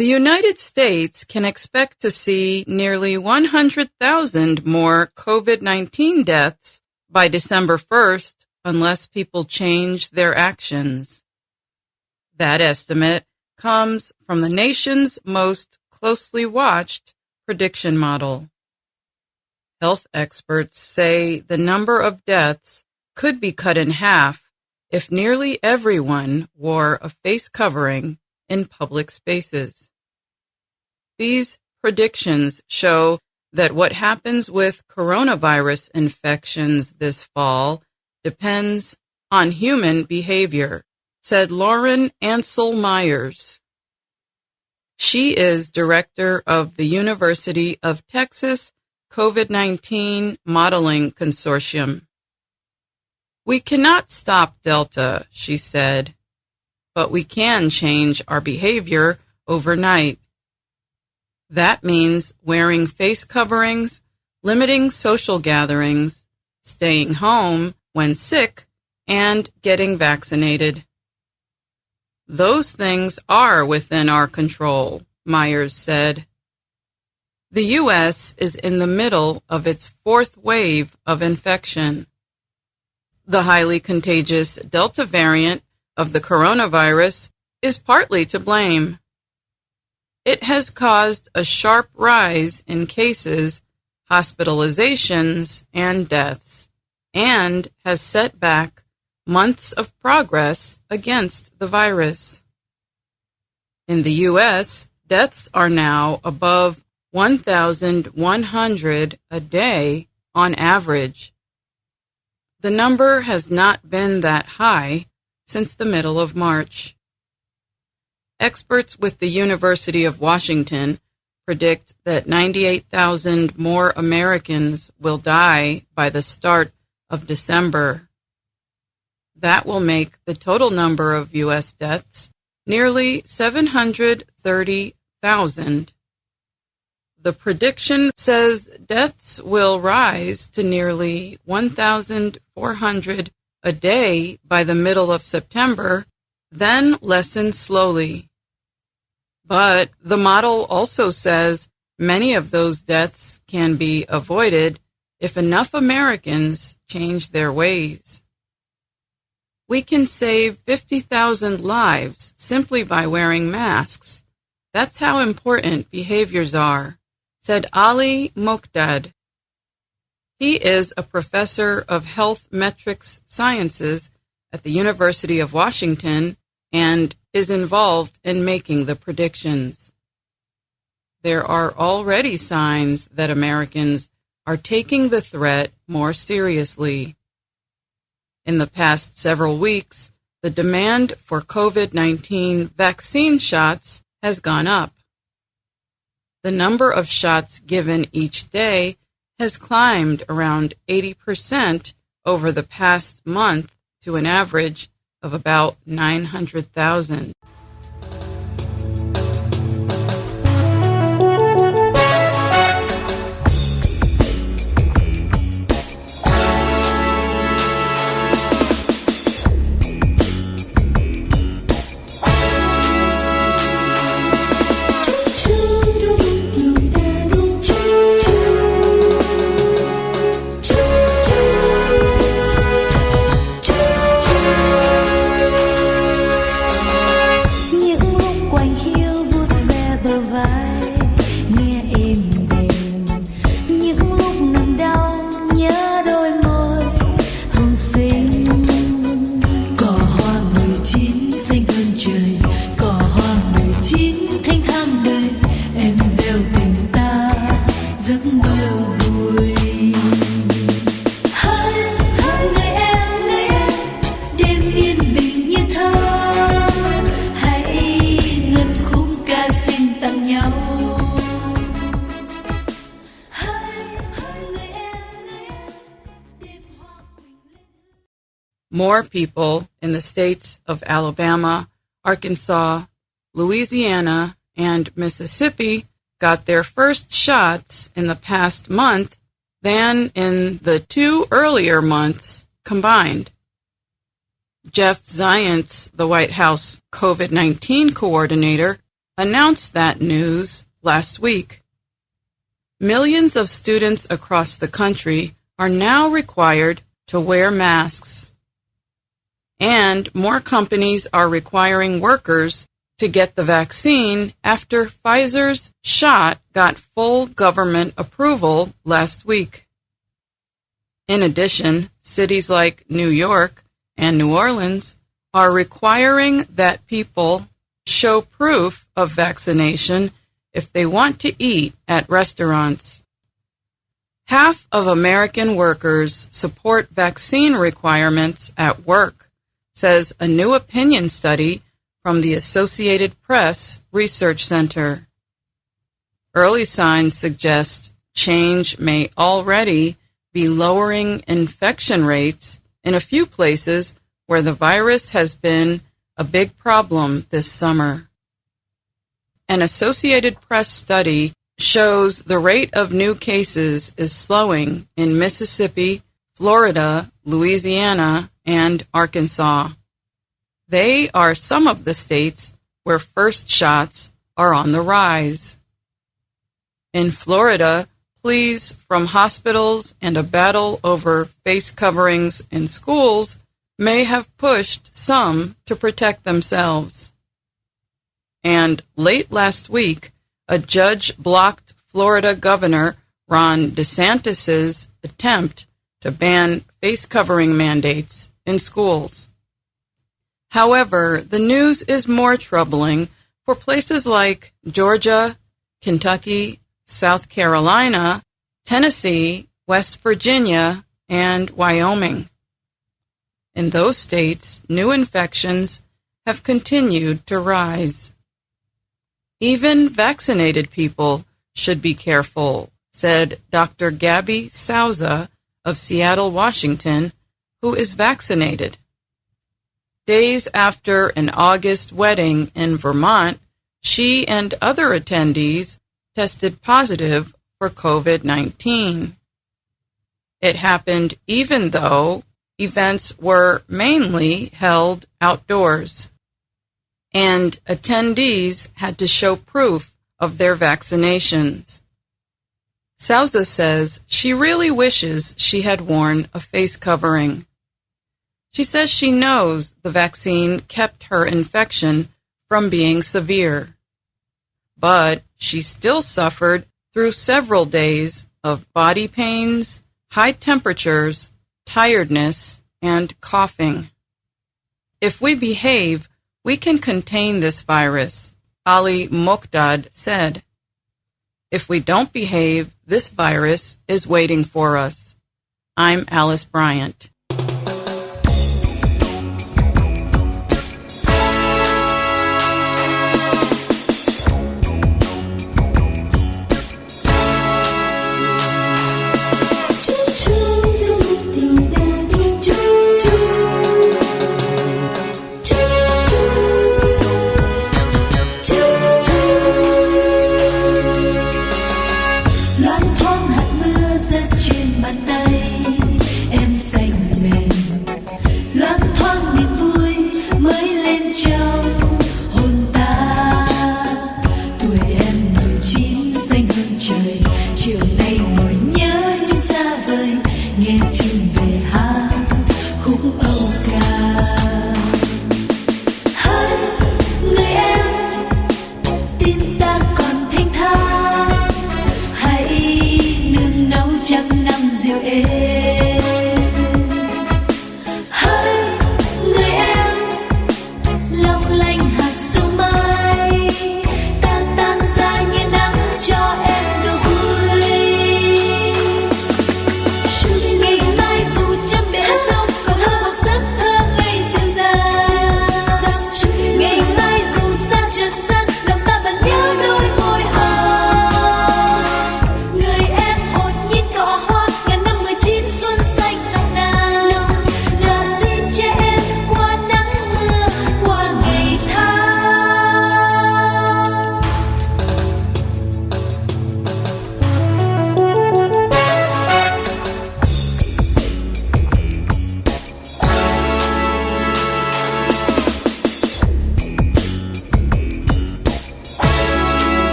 The United States can expect to see nearly 100,000 more COVID-19 deaths by December 1st unless people change their actions. That estimate comes from the nation's most closely watched prediction model. Health experts say the number of deaths could be cut in half if nearly everyone wore a face covering in public spaces. These predictions show that what happens with coronavirus infections this fall depends on human behavior, said Lauren Ansel-Myers. She is director of the University of Texas COVID-19 Modeling Consortium. We cannot stop Delta, she said, but we can change our behavior overnight. That means wearing face coverings, limiting social gatherings, staying home when sick, and getting vaccinated. Those things are within our control, Myers said. The U.S. is in the middle of its fourth wave of infection. The highly contagious Delta variant of the coronavirus is partly to blame. It has caused a sharp rise in cases, hospitalizations, and deaths, and has set back months of progress against the virus. In the U.S., deaths are now above 1,100 a day on average. The number has not been that high since the middle of March. Experts with the University of Washington predict that 98,000 more Americans will die by the start of December. That will make the total number of U.S. deaths nearly 730,000. The prediction says deaths will rise to nearly 1,400 a day by the middle of September, then lessen slowly. But the model also says many of those deaths can be avoided if enough Americans change their ways. We can save 50,000 lives simply by wearing masks. That's how important behaviors are, said Ali Moqdad. He is a professor of health metrics sciences at the University of Washington and is involved in making the predictions. There are already signs that Americans are taking the threat more seriously. In the past several weeks, the demand for COVID-19 vaccine shots has gone up. The number of shots given each day has climbed around 80% over the past month to an average of about 900,000. More people in the states of Alabama, Arkansas, Louisiana, and Mississippi got their first shots in the past month than in the 2 earlier months combined. Jeff Zients, the White House COVID-19 coordinator, announced that news last week. Millions of students across the country are now required to wear masks. And more companies are requiring workers to get the vaccine after Pfizer's shot got full government approval last week. In addition, cities like New York and New Orleans are requiring that people show proof of vaccination if they want to eat at restaurants. Half of American workers support vaccine requirements at work, says a new opinion study from the Associated Press Research Center. Early signs suggest change may already be lowering infection rates in a few places where the virus has been a big problem this summer. An Associated Press study shows the rate of new cases is slowing in Mississippi, Florida, Louisiana, and Arkansas. They are some of the states where first shots are on the rise. In Florida, pleas from hospitals and a battle over face coverings in schools may have pushed some to protect themselves. And late last week, a judge blocked Florida Governor Ron DeSantis' attempt to ban face covering mandates in schools. However, the news is more troubling for places like Georgia, Kentucky, South Carolina, Tennessee, West Virginia, and Wyoming. In those states, new infections have continued to rise. Even vaccinated people should be careful, said Dr. Gabby Souza of Seattle, Washington, who is vaccinated. Days after an August wedding in Vermont, she and other attendees tested positive for COVID-19. It happened even though events were mainly held outdoors, and attendees had to show proof of their vaccinations. Souza says she really wishes she had worn a face covering. She says she knows the vaccine kept her infection from being severe, but she still suffered through several days of body pains, high temperatures, tiredness, and coughing. If we behave, we can contain this virus, Ali Mokdad said. If we don't behave, this virus is waiting for us. I'm Alice Bryant.